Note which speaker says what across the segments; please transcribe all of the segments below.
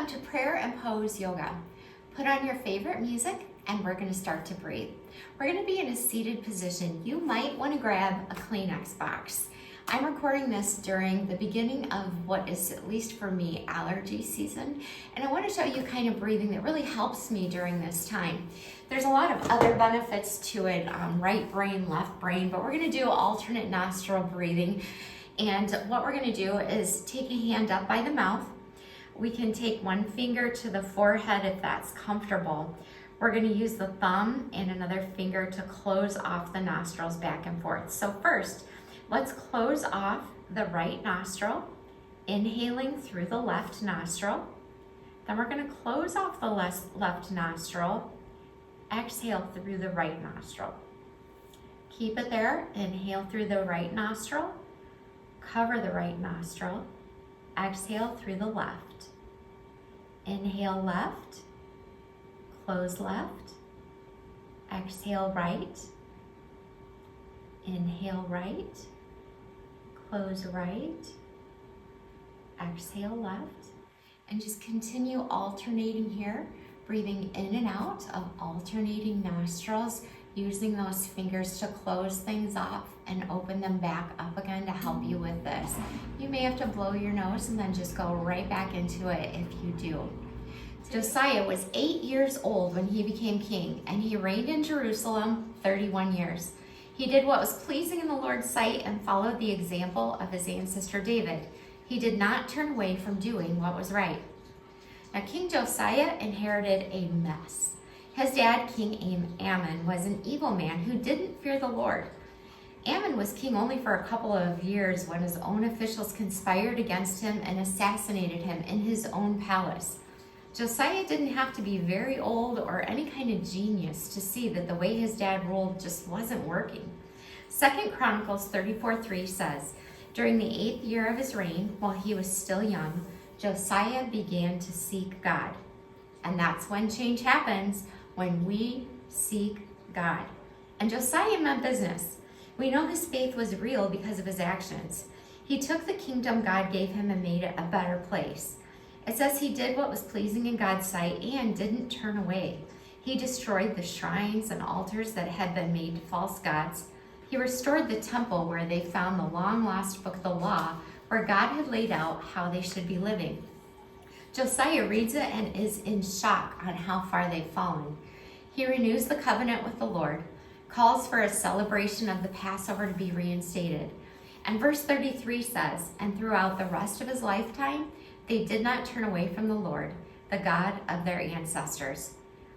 Speaker 1: Welcome to Prayer and Pose Yoga. Put on your favorite music and we're going to start to breathe. We're going to be in a seated position. You might want to grab a Kleenex box. I'm recording this during the beginning of what is, at least for me, allergy season. And I want to show you kind of breathing that really helps me during this time. There's a lot of other benefits to it, right brain, left brain, but we're going to do alternate nostril breathing. And what we're going to do is take a hand up by the mouth. We can take one finger to the forehead if that's comfortable. We're going to use the thumb and another finger to close off the nostrils back and forth. So first, let's close off the right nostril, inhaling through the left nostril. Then we're going to close off the left nostril, exhale through the right nostril. Keep it there, inhale through the right nostril, cover the right nostril, exhale through the left. Inhale left, close left, exhale right, inhale right, close right, exhale left, and just continue alternating here, breathing in and out of alternating nostrils, using those fingers to close things off and open them back up again to help you with this. You may have to blow your nose and then just go right back into it if you do. Josiah was 8 years old when he became king, and he reigned in Jerusalem 31 years. He did what was pleasing in the Lord's sight and followed the example of his ancestor David. He did not turn away from doing what was right. Now, King Josiah inherited a mess. His dad, King Ammon, was an evil man who didn't fear the Lord. Ammon was king only for a couple of years when his own officials conspired against him and assassinated him in his own palace. Josiah didn't have to be very old or any kind of genius to see that the way his dad ruled just wasn't working. 2 Chronicles 34:3 says, during the 8th year of his reign, while he was still young, Josiah began to seek God. And that's when change happens, when we seek God. And Josiah meant business. We know his faith was real because of his actions. He took the kingdom God gave him and made it a better place. It says he did what was pleasing in God's sight and didn't turn away. He destroyed the shrines and altars that had been made to false gods. He restored the temple where they found the long-lost book of the law, where God had laid out how they should be living. Josiah reads it and is in shock on how far they've fallen. He renews the covenant with the Lord, calls for a celebration of the Passover to be reinstated. And verse 33 says, and throughout the rest of his lifetime, they did not turn away from the Lord, the God of their ancestors.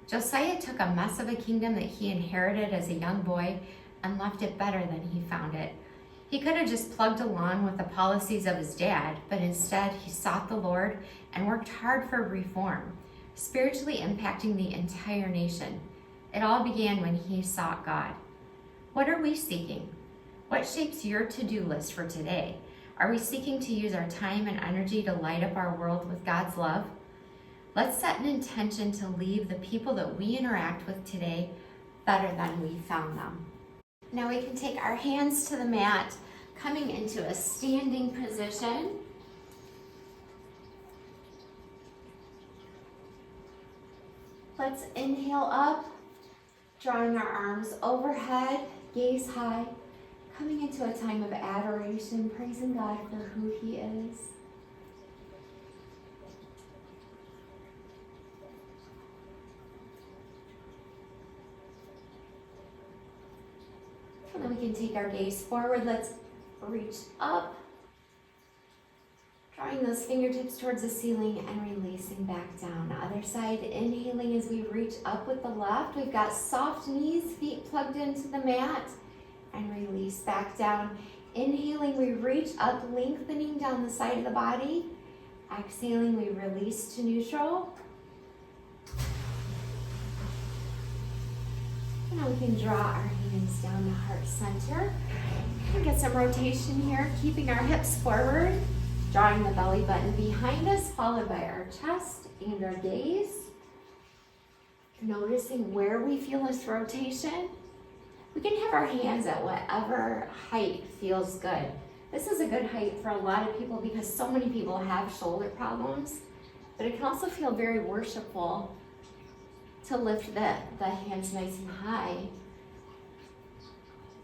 Speaker 1: Josiah took a mess of a kingdom that he inherited as a young boy and left it better than he found it. He could have just plugged along with the policies of his dad, but instead he sought the Lord and worked hard for reform, spiritually impacting the entire nation. It all began when he sought God. What are we seeking? What shapes your to-do list for today? Are we seeking to use our time and energy to light up our world with God's love? Let's set an intention to leave the people that we interact with today better than we found them. Now we can take our hands to the mat, coming into a standing position. Let's inhale up, drawing our arms overhead, gaze high, coming into a time of adoration, praising God for who He is. And then we can take our gaze forward. Let's reach up, drawing those fingertips towards the ceiling and releasing back down. Other side, inhaling as we reach up with the left. We've got soft knees, feet plugged into the mat, and release back down. Inhaling, we reach up, lengthening down the side of the body. Exhaling, we release to neutral. Now we can draw our hands down to heart center. And get some rotation here, keeping our hips forward, drawing the belly button behind us, followed by our chest and our gaze. Noticing where we feel this rotation. We can have our hands at whatever height feels good. This is a good height for a lot of people because so many people have shoulder problems. but it can also feel very worshipful to lift the hands nice and high.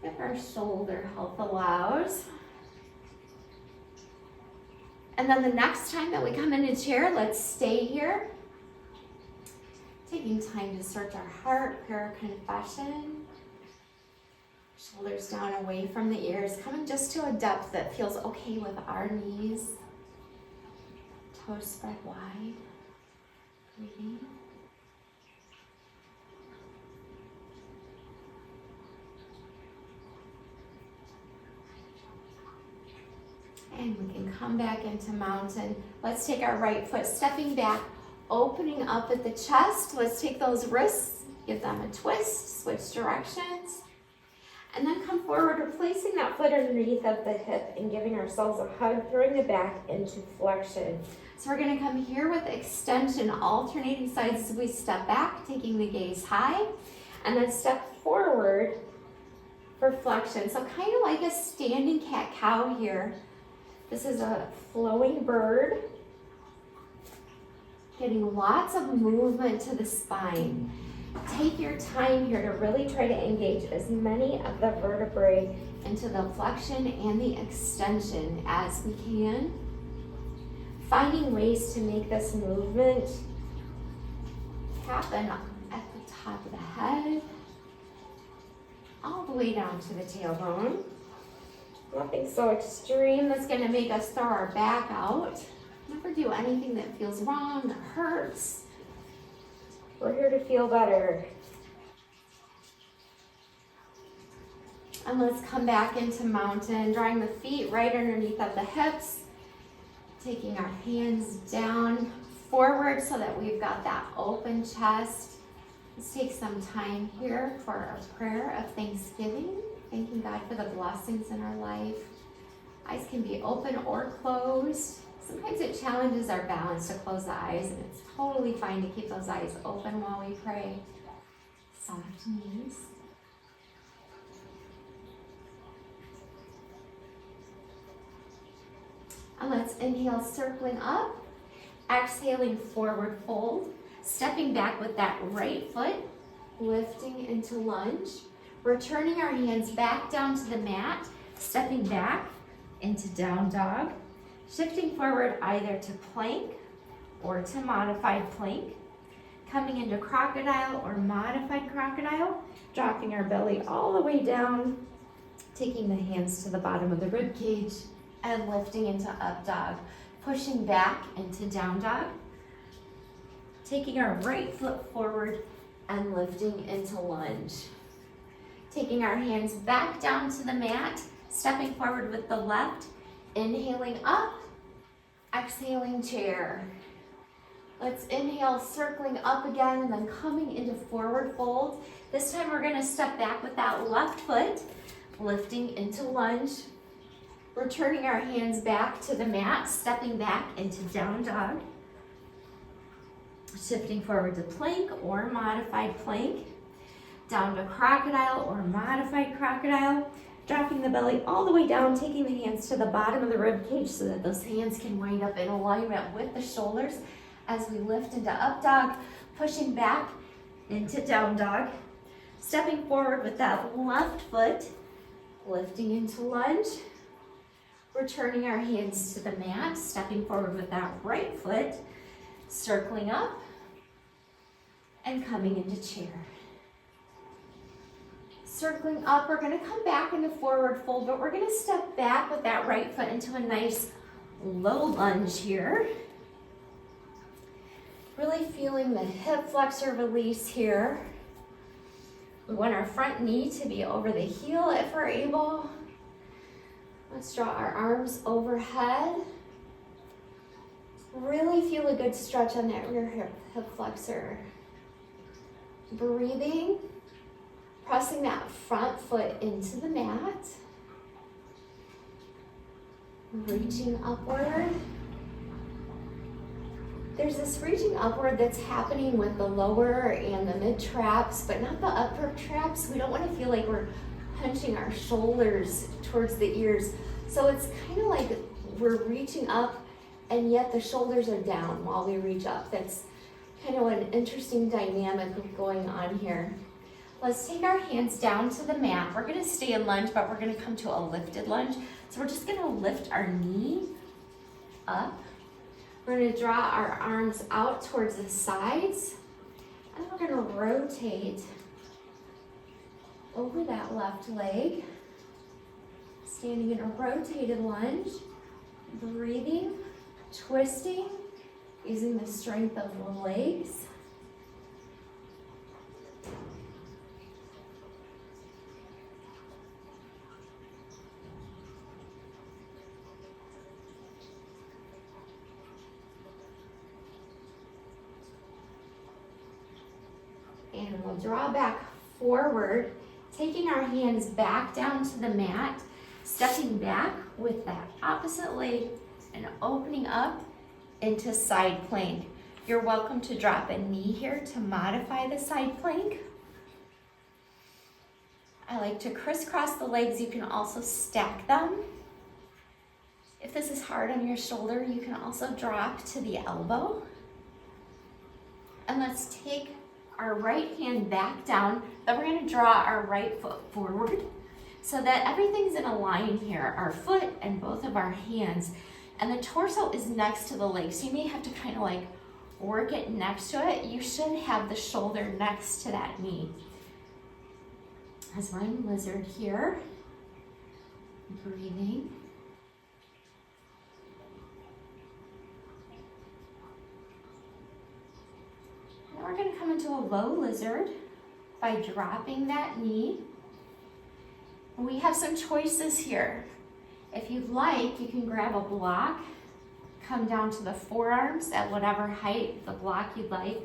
Speaker 1: If our shoulder health allows. And then the next time that we come into chair, let's stay here. Taking time to search our heart, prayer, confession. Shoulders down away from the ears, coming just to a depth that feels okay with our knees. Toes spread wide. Breathing. And we can come back into mountain. Let's take our right foot, stepping back, opening up at the chest. Let's take those wrists, give them a twist, switch directions. And then come forward, replacing that foot underneath of the hip and giving ourselves a hug, throwing the back into flexion. So we're gonna come here with extension, alternating sides as we step back, taking the gaze high, and then step forward for flexion. So kind of like a standing cat-cow here. This is a flowing bird, getting lots of movement to the spine. Take your time here to really try to engage as many of the vertebrae into the flexion and the extension as we can. Finding ways to make this movement happen at the top of the head, all the way down to the tailbone. Nothing so extreme that's going to make us throw our back out. Never do anything that feels wrong, that hurts. We're here to feel better. And let's come back into mountain, drawing the feet right underneath of the hips, taking our hands down forward so that we've got that open chest. Let's take some time here for our prayer of thanksgiving. Thanking God for the blessings in our life. Eyes can be open or closed. Sometimes it challenges our balance to close the eyes, and it's totally fine to keep those eyes open while we pray. Soft knees. And let's inhale, circling up. Exhaling, forward fold. Stepping back with that right foot, lifting into lunge. Returning our hands back down to the mat, stepping back into down dog, shifting forward either to plank or to modified plank, coming into crocodile or modified crocodile, dropping our belly all the way down, taking the hands to the bottom of the rib cage and lifting into up dog, pushing back into down dog, taking our right foot forward and lifting into lunge. Taking our hands back down to the mat, stepping forward with the left, inhaling up, exhaling chair. Let's inhale, circling up again, and then coming into forward fold. This time we're gonna step back with that left foot, lifting into lunge, returning our hands back to the mat, stepping back into down dog, shifting forward to plank or modified plank, down to crocodile or modified crocodile, dropping the belly all the way down, taking the hands to the bottom of the rib cage so that those hands can wind up in alignment with the shoulders as we lift into up dog, pushing back into down dog, stepping forward with that left foot, lifting into lunge, returning our hands to the mat, stepping forward with that right foot, circling up, and coming into chair. Circling up, we're gonna come back into forward fold, but we're gonna step back with that right foot into a nice low lunge here. Really feeling the hip flexor release here. We want our front knee to be over the heel if we're able. Let's draw our arms overhead. Really feel a good stretch on that rear hip flexor. Breathing. Pressing that front foot into the mat. Reaching upward. There's this reaching upward that's happening with the lower and the mid traps, but not the upper traps. We don't want to feel like we're punching our shoulders towards the ears. So it's kind of like we're reaching up and yet the shoulders are down while we reach up. That's kind of an interesting dynamic going on here. Let's take our hands down to the mat. We're gonna stay in lunge, but we're gonna come to a lifted lunge. So we're just gonna lift our knee up. We're gonna draw our arms out towards the sides, and then we're gonna rotate over that left leg, standing in a rotated lunge, breathing, twisting, using the strength of the legs. And we'll draw back forward, taking our hands back down to the mat, stepping back with that opposite leg and opening up into side plank. You're welcome to drop a knee here to modify the side plank. I like to crisscross the legs. You can also stack them. If this is hard on your shoulder, you can also drop to the elbow. And let's take our right hand back down. Then we're gonna draw our right foot forward so that everything's in a line here, our foot and both of our hands. And the torso is next to the leg, so you may have to kind of like work it next to it. You should have the shoulder next to that knee. As we're in lizard here, breathing. And we're gonna come into a low lizard by dropping that knee. And we have some choices here. If you'd like, you can grab a block, come down to the forearms at whatever height the block you'd like,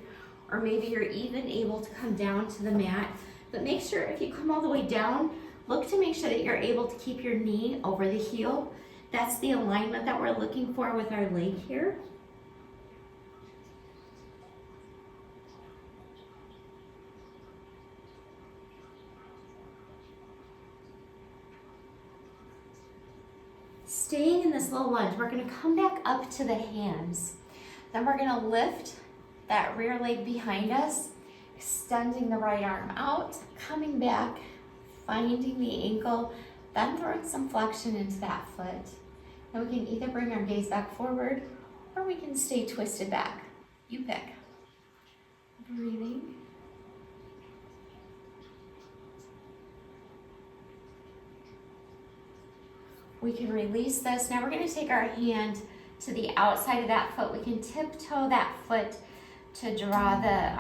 Speaker 1: or maybe you're even able to come down to the mat. But make sure if you come all the way down, look to make sure that you're able to keep your knee over the heel. That's the alignment that we're looking for with our leg here. Staying in this low lunge, we're gonna come back up to the hands. Then we're gonna lift that rear leg behind us, extending the right arm out, coming back, finding the ankle, then throwing some flexion into that foot. Then we can either bring our gaze back forward or we can stay twisted back. You pick. Breathing. We can release this. Now we're going to take our hand to the outside of that foot. We can tiptoe that foot to draw the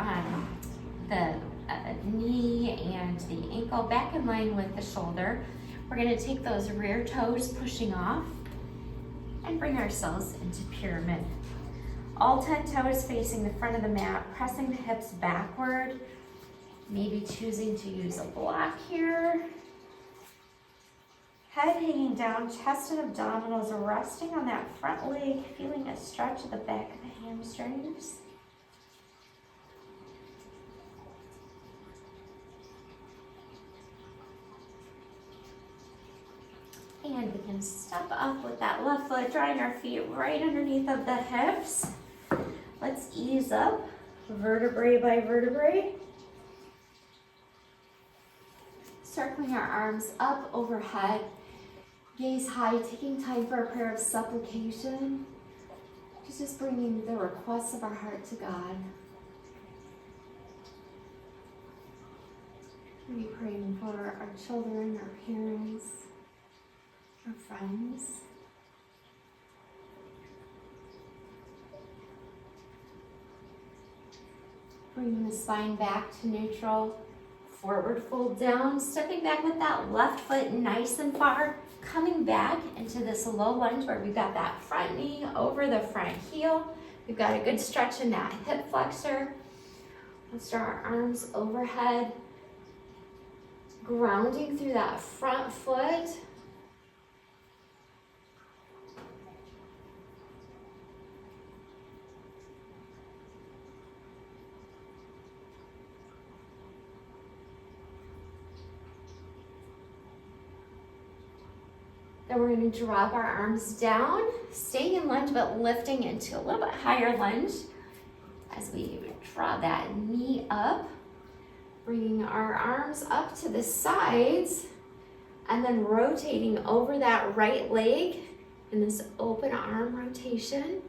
Speaker 1: knee and the ankle back in line with the shoulder. We're going to take those rear toes pushing off and bring ourselves into pyramid. All 10 toes facing the front of the mat, pressing the hips backward, maybe choosing to use a block here. Head hanging down, chest and abdominals resting on that front leg, feeling a stretch at the back of the hamstrings. And we can step up with that left foot, drawing our feet right underneath of the hips. Let's ease up, vertebrae by vertebrae. Circling our arms up overhead. Gaze high, taking time for a prayer of supplication. Just bringing the requests of our heart to God. Maybe praying for our children, our parents, our friends. Bringing the spine back to neutral. Forward fold down, stepping back with that left foot nice and far, coming back into this low lunge where we've got that front knee over the front heel. We've got a good stretch in that hip flexor. Let's draw our arms overhead, grounding through that front foot. Then we're gonna drop our arms down, staying in lunge, but lifting into a little bit higher lunge as we draw that knee up, bringing our arms up to the sides, and then rotating over that right leg in this open arm rotation.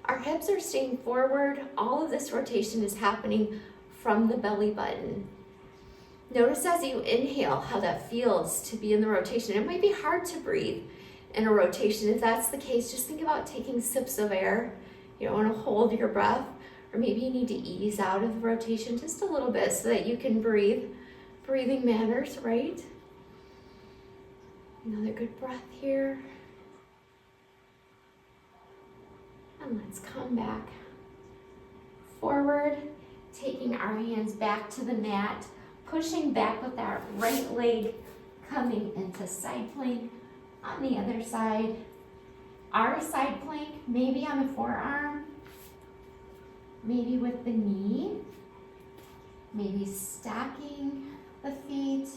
Speaker 1: Our hips are staying forward. All of this rotation is happening from the belly button. Notice as you inhale how that feels to be in the rotation. It might be hard to breathe in a rotation. If that's the case, just think about taking sips of air. You don't want to hold your breath, or maybe you need to ease out of the rotation just a little bit so that you can breathe. Breathing matters, right? Another good breath here. And let's come back forward, taking our hands back to the mat, pushing back with that right leg, coming into side plank on the other side. Our side plank, maybe on the forearm, maybe with the knee, maybe stacking the feet,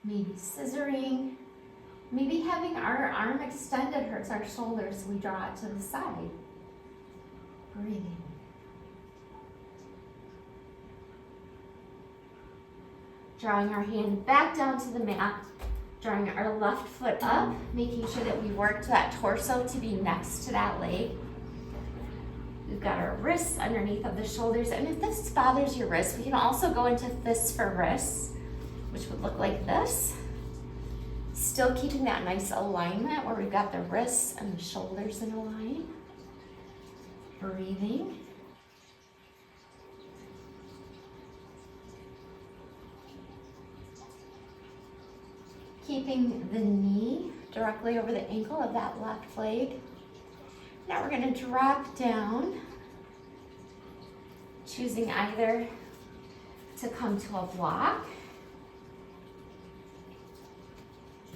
Speaker 1: maybe scissoring, maybe having our arm extended hurts our shoulders, so we draw it to the side. Breathing. Drawing our hand back down to the mat, drawing our left foot up, making sure that we work that torso to be next to that leg. We've got our wrists underneath of the shoulders, and if this bothers your wrists, we can also go into fists for wrists, which would look like this. Still keeping that nice alignment where we've got the wrists and the shoulders in a line. Breathing. Keeping the knee directly over the ankle of that left leg. Now we're going to drop down, choosing either to come to a block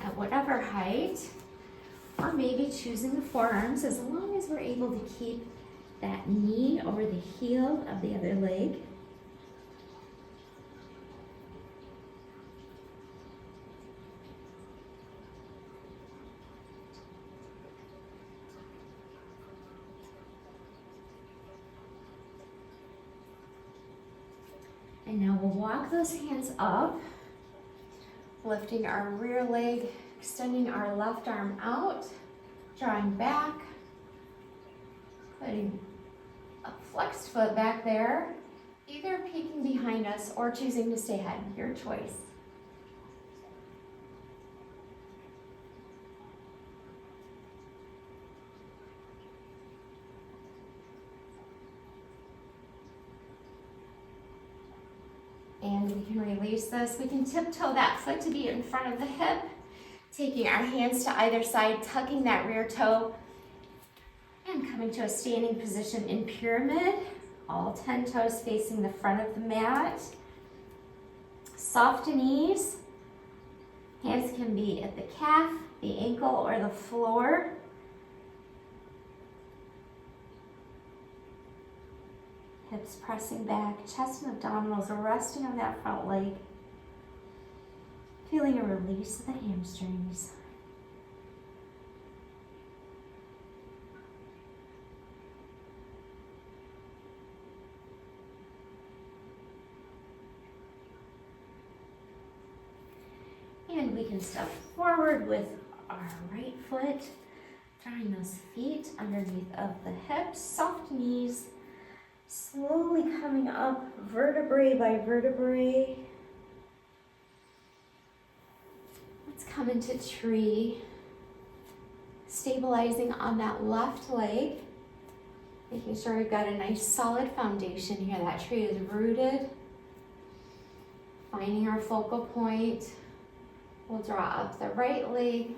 Speaker 1: at whatever height, or maybe choosing the forearms as long as we're able to keep that knee over the heel of the other leg. And now we'll walk those hands up, lifting our rear leg, extending our left arm out, drawing back, putting a flexed foot back there, either peeking behind us or choosing to stay ahead, your choice. And we can release this. We can tiptoe that foot to be in front of the hip, taking our hands to either side, tucking that rear toe, and coming to a standing position in pyramid. All 10 toes facing the front of the mat. Soft knees. Hands can be at the calf, the ankle, or the floor. Hips pressing back, chest and abdominals are resting on that front leg. Feeling a release of the hamstrings. And we can step forward with our right foot, drawing those feet underneath of the hips, soft knees, slowly coming up vertebrae by vertebrae. Let's come into tree, stabilizing on that left leg, making sure we've got a nice solid foundation here. That tree is rooted. Finding our focal point. We'll draw up the right leg,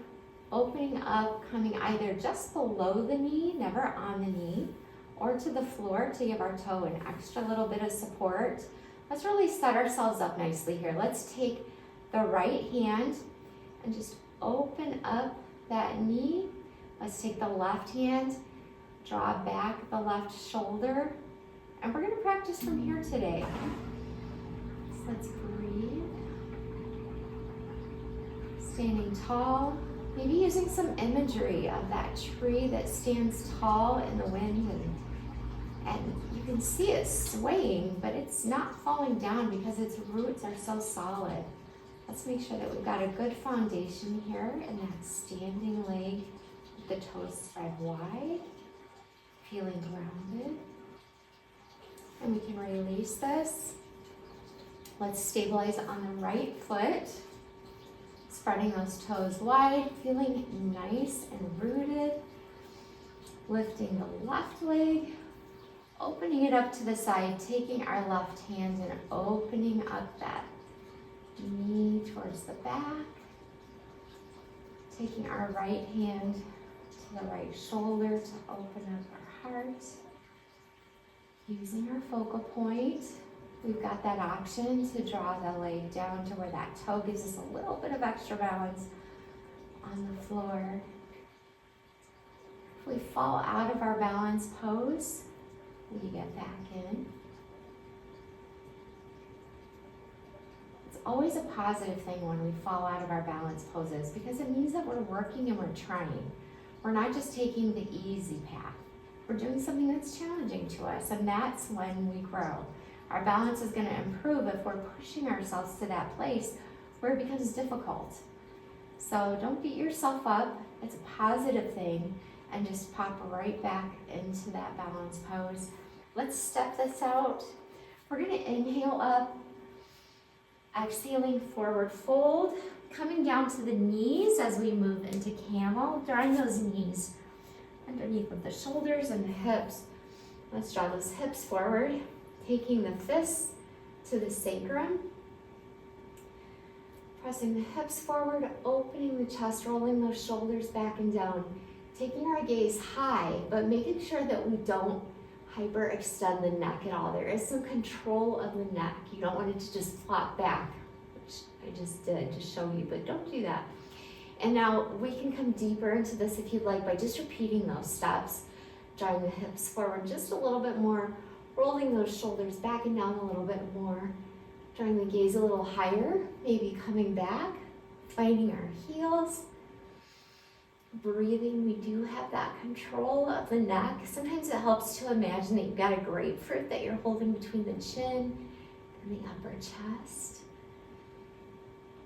Speaker 1: opening up, coming either just below the knee, never on the knee, or to the floor to give our toe an extra little bit of support. Let's really set ourselves up nicely here. Let's take the right hand and just open up that knee. Let's take the left hand, draw back the left shoulder, and we're gonna practice from here today. So let's breathe. Standing tall, Maybe using some imagery of that tree that stands tall in the wind, and you can see it swaying, but it's not falling down because its roots are so solid. Let's make sure that we've got a good foundation here in that standing leg, with the toes spread wide, feeling grounded. And we can release this. Let's stabilize on the right foot, spreading those toes wide, feeling nice and rooted. Lifting the left leg, opening it up to the side, taking our left hand and opening up that knee towards the back. Taking our right hand to the right shoulder to open up our heart. Using our focal point, we've got that option to draw the leg down to where that toe gives us a little bit of extra balance on the floor. If we fall out of our balance pose, we get back in. It's always a positive thing when we fall out of our balance poses because it means that we're working and we're trying. We're not just taking the easy path. We're doing something that's challenging to us, and that's when we grow. Our balance is going to improve if we're pushing ourselves to that place where it becomes difficult. So don't beat yourself up. It's a positive thing, and just pop right back into that balance pose. Let's step this out. We're going to inhale up, exhaling forward fold, coming down to the knees as we move into camel, drawing those knees underneath of the shoulders and the hips. Let's draw those hips forward, taking the fists to the sacrum, pressing the hips forward, opening the chest, rolling those shoulders back and down, taking our gaze high, but making sure that we don't hyperextend the neck at all. There is some control of the neck. You don't want it to just flop back, which I just did to show you, but don't do that. And now we can come deeper into this if you'd like by just repeating those steps, drawing the hips forward just a little bit more, rolling those shoulders back and down a little bit more, drawing the gaze a little higher, maybe coming back, finding our heels. Breathing, we do have that control of the neck. Sometimes it helps to imagine that you've got a grapefruit that you're holding between the chin and the upper chest.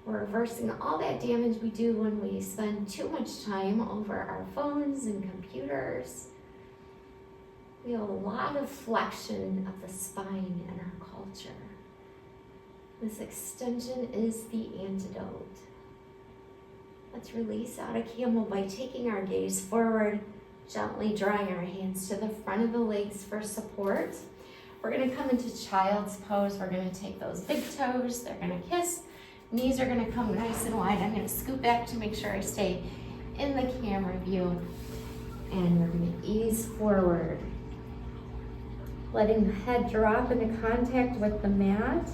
Speaker 1: We're reversing all that damage we do when we spend too much time over our phones and computers. We have a lot of flexion of the spine in our culture. This extension is the antidote. Let's release out of camel by taking our gaze forward, gently drawing our hands to the front of the legs for support. We're going to come into child's pose. We're going to take those big toes. They're going to kiss. Knees are going to come nice and wide. I'm going to scoot back to make sure I stay in the camera view. And we're going to ease forward, letting the head drop into contact with the mat.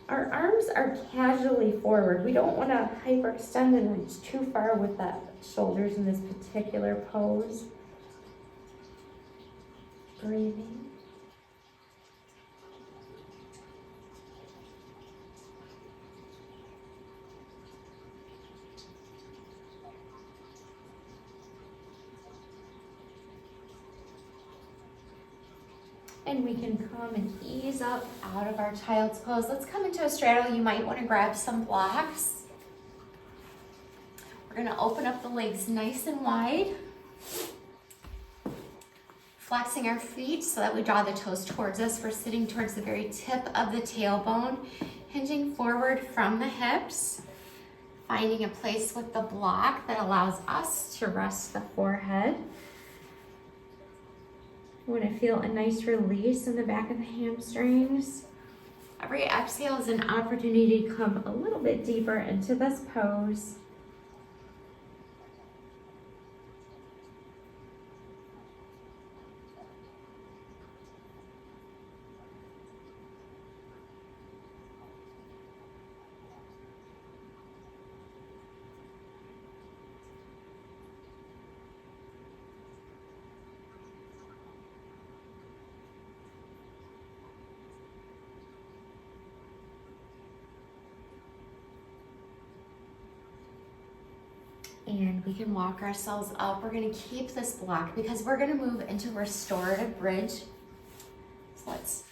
Speaker 1: Our arms are casually forward. We don't want to hyperextend and reach too far with the shoulders in this particular pose. Breathing. And we can come and ease up out of our child's pose. Let's come into a straddle. You might want to grab some blocks. We're going to open up the legs nice and wide. Flexing our feet so that we draw the toes towards us. We're sitting towards the very tip of the tailbone. Hinging forward from the hips. Finding a place with the block that allows us to rest the forehead. We want to feel a nice release in the back of the hamstrings. Every exhale is an opportunity to come a little bit deeper into this pose. And we can walk ourselves up. We're gonna keep this block because we're gonna move into restorative bridge. So let's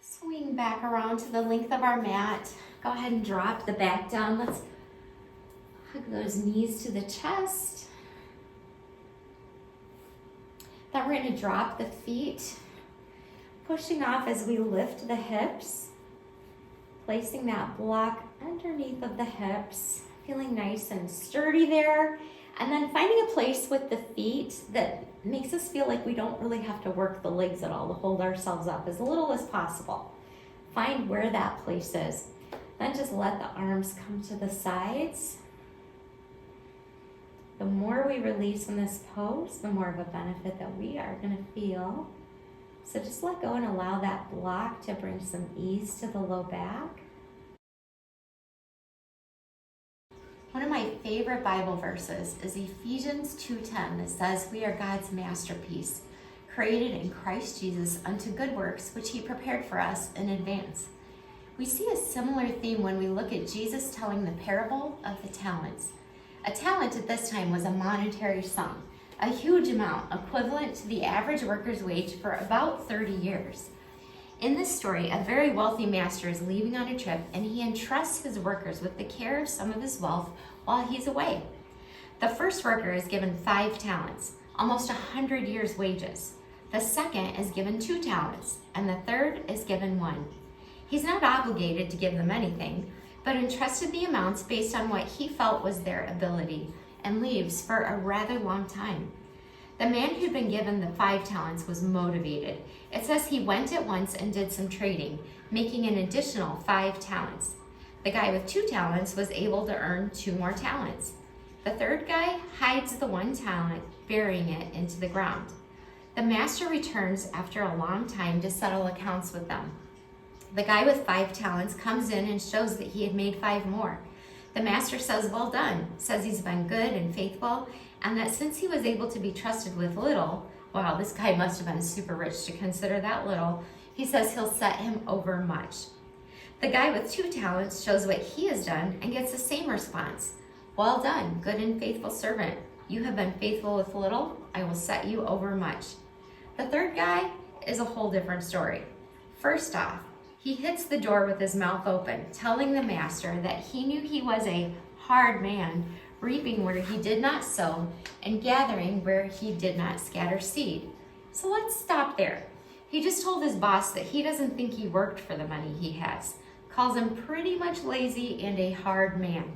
Speaker 1: swing back around to the length of our mat. Go ahead and drop the back down. Let's hug those knees to the chest. Then we're gonna drop the feet, pushing off as we lift the hips, placing that block underneath of the hips, feeling nice and sturdy there. And then finding a place with the feet that makes us feel like we don't really have to work the legs at all to hold ourselves up as little as possible. Find where that place is. Then just let the arms come to the sides. The more we release in this pose, the more of a benefit that we are going to feel. So just let go and allow that block to bring some ease to the low back. One of my favorite Bible verses is Ephesians 2:10 that says, "We are God's masterpiece, created in Christ Jesus unto good works, which he prepared for us in advance." We see a similar theme when we look at Jesus telling the parable of the talents. A talent at this time was a monetary sum, a huge amount equivalent to the average worker's wage for about 30 years. In this story, a very wealthy master is leaving on a trip and he entrusts his workers with the care of some of his wealth while he's away. The first worker is given 5 talents, almost 100 years' wages. The second is given 2 talents, and the third is given 1. He's not obligated to give them anything, but entrusted the amounts based on what he felt was their ability and leaves for a rather long time. The man who'd been given the 5 talents was motivated. It says he went at once and did some trading, making an additional 5 talents. The guy with 2 talents was able to earn 2 more talents. The third guy hides the 1 talent, burying it into the ground. The master returns after a long time to settle accounts with them. The guy with 5 talents comes in and shows that he had made 5 more. The master says, "Well done," says he's been good and faithful, and that since he was able to be trusted with little, wow, this guy must have been super rich to consider that little, he says he'll set him over much. The guy with 2 talents shows what he has done and gets the same response. "Well done, good and faithful servant. You have been faithful with little, I will set you over much." The third guy is a whole different story. First off, he hits the door with his mouth open, telling the master that he knew he was a hard man, reaping where he did not sow and gathering where he did not scatter seed. So let's stop there. He just told his boss that he doesn't think he worked for the money he has, calls him pretty much lazy and a hard man.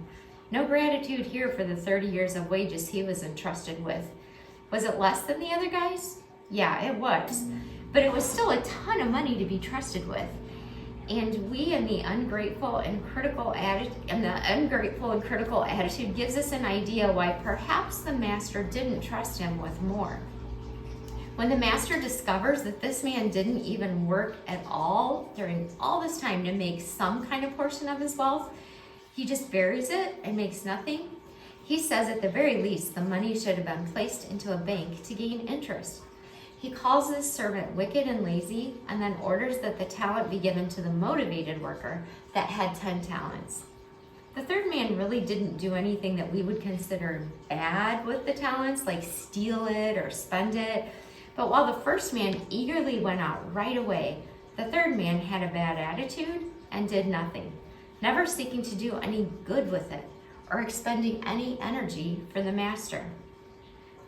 Speaker 1: No gratitude here for the 30 years of wages he was entrusted with. Was it less than the other guys? Yeah, it was. But it was still a ton of money to be trusted with. And we in the ungrateful and critical attitude gives us an idea why perhaps the master didn't trust him with more. When the master discovers that this man didn't even work at all during all this time to make some kind of portion of his wealth, he just buries it and makes nothing. He says at the very least the money should have been placed into a bank to gain interest. He calls his servant wicked and lazy and then orders that the talent be given to the motivated worker that had 10 talents. The third man really didn't do anything that we would consider bad with the talents, like steal it or spend it. But while the first man eagerly went out right away, the third man had a bad attitude and did nothing, never seeking to do any good with it or expending any energy for the master.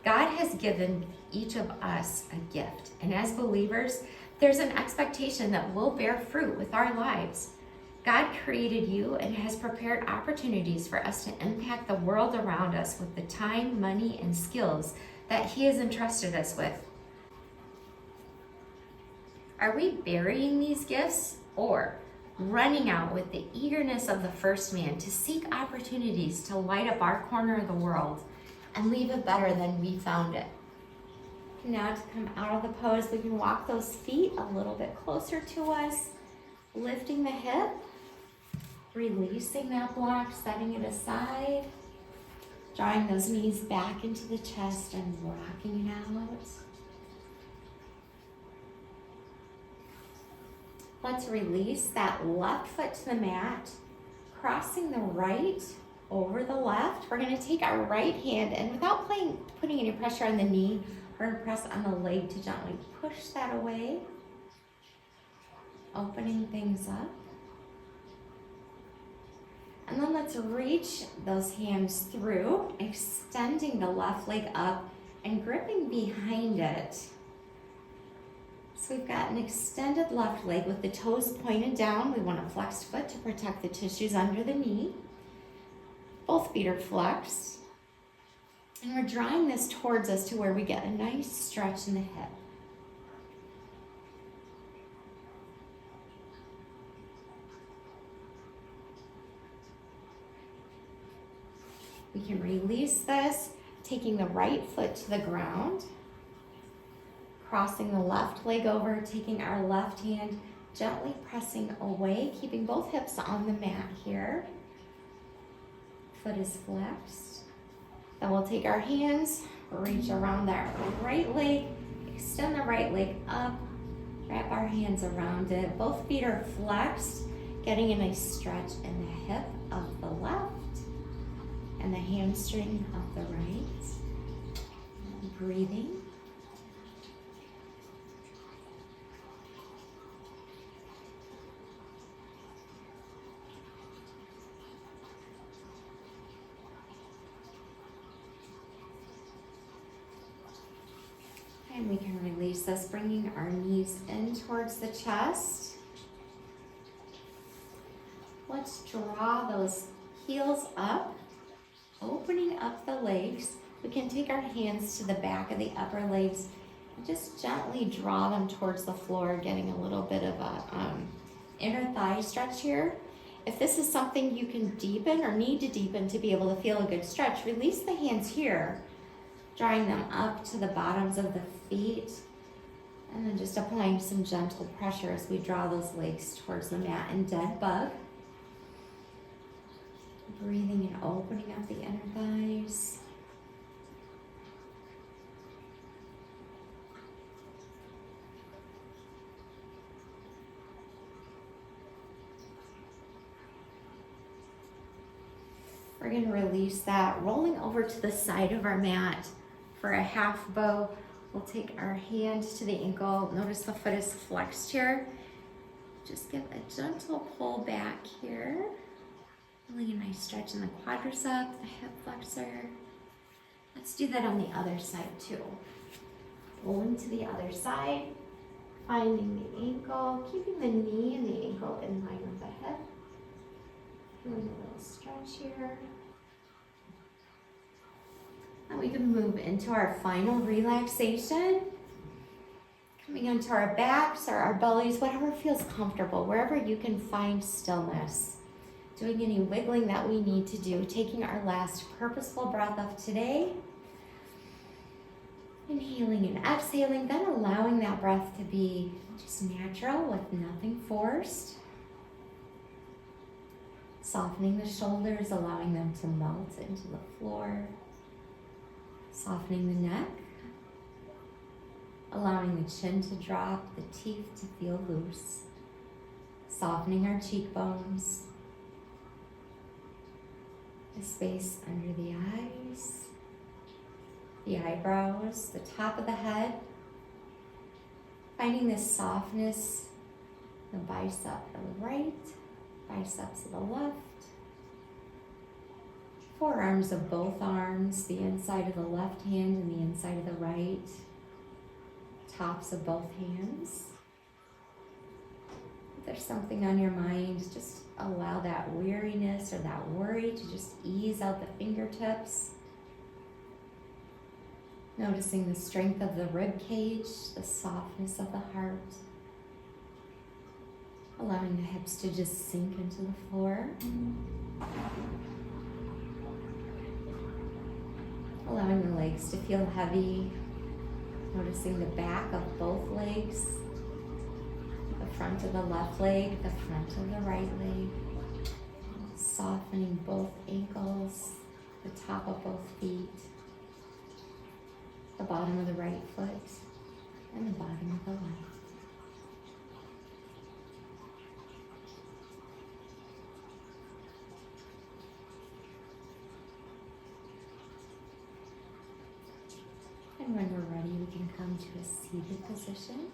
Speaker 1: God has given each of us a gift, and as believers, there's an expectation that we'll bear fruit with our lives. God created you and has prepared opportunities for us to impact the world around us with the time, money, and skills that He has entrusted us with. Are we burying these gifts or running out with the eagerness of the first man to seek opportunities to light up our corner of the world and leave it better than we found it? Now to come out of the pose, we can walk those feet a little bit closer to us, lifting the hip, releasing that block, setting it aside, drawing those knees back into the chest and rocking it out. Let's release that left foot to the mat, crossing the right over the left. We're gonna take our right hand and without putting any pressure on the knee, we're gonna press on the leg to gently push that away, opening things up. And then let's reach those hands through, extending the left leg up and gripping behind it. So we've got an extended left leg with the toes pointed down. We want a flexed foot to protect the tissues under the knee. Both feet are flexed. And we're drawing this towards us to where we get a nice stretch in the hip. We can release this, taking the right foot to the ground, crossing the left leg over, taking our left hand, gently pressing away, keeping both hips on the mat here. Foot is flexed. Then we'll take our hands, reach around that right leg, extend the right leg up, wrap our hands around it. Both feet are flexed, getting a nice stretch in the hip of the left and the hamstring of the right. Breathing. And we can release this, bringing our knees in towards the chest. Let's draw those heels up, opening up the legs. We can take our hands to the back of the upper legs and just gently draw them towards the floor, getting a little bit of a inner thigh stretch here. If this is something you can deepen or need to deepen to be able to feel a good stretch, release the hands here, drawing them up to the bottoms of the feet, and then just applying some gentle pressure as we draw those legs towards the mat in dead bug. Breathing and opening up the inner thighs. We're going to release that, rolling over to the side of our mat for a half bow. We'll take our hand to the ankle. Notice the foot is flexed here. Just give a gentle pull back here. Really a nice stretch in the quadricep, the hip flexor. Let's do that on the other side too. Rolling to the other side, finding the ankle, keeping the knee and the ankle in line with the hip. Doing a little stretch here. And we can move into our final relaxation. Coming onto our backs or our bellies, whatever feels comfortable, wherever you can find stillness. Doing any wiggling that we need to do, taking our last purposeful breath of today. Inhaling and exhaling, then allowing that breath to be just natural with nothing forced. Softening the shoulders, allowing them to melt into the floor. Softening the neck. Allowing the chin to drop, the teeth to feel loose. Softening our cheekbones. The space under the eyes. The eyebrows, the top of the head. Finding this softness, the bicep of the right, biceps of the left. Forearms of both arms, the inside of the left hand and the inside of the right. Tops of both hands. If there's something on your mind, just allow that weariness or that worry to just ease out the fingertips. Noticing the strength of the rib cage, the softness of the heart. Allowing the hips to just sink into the floor. Allowing the legs to feel heavy. Noticing the back of both legs. The front of the left leg, the front of the right leg. Softening both ankles, the top of both feet. The bottom of the right foot and the bottom of the left. into a seated position.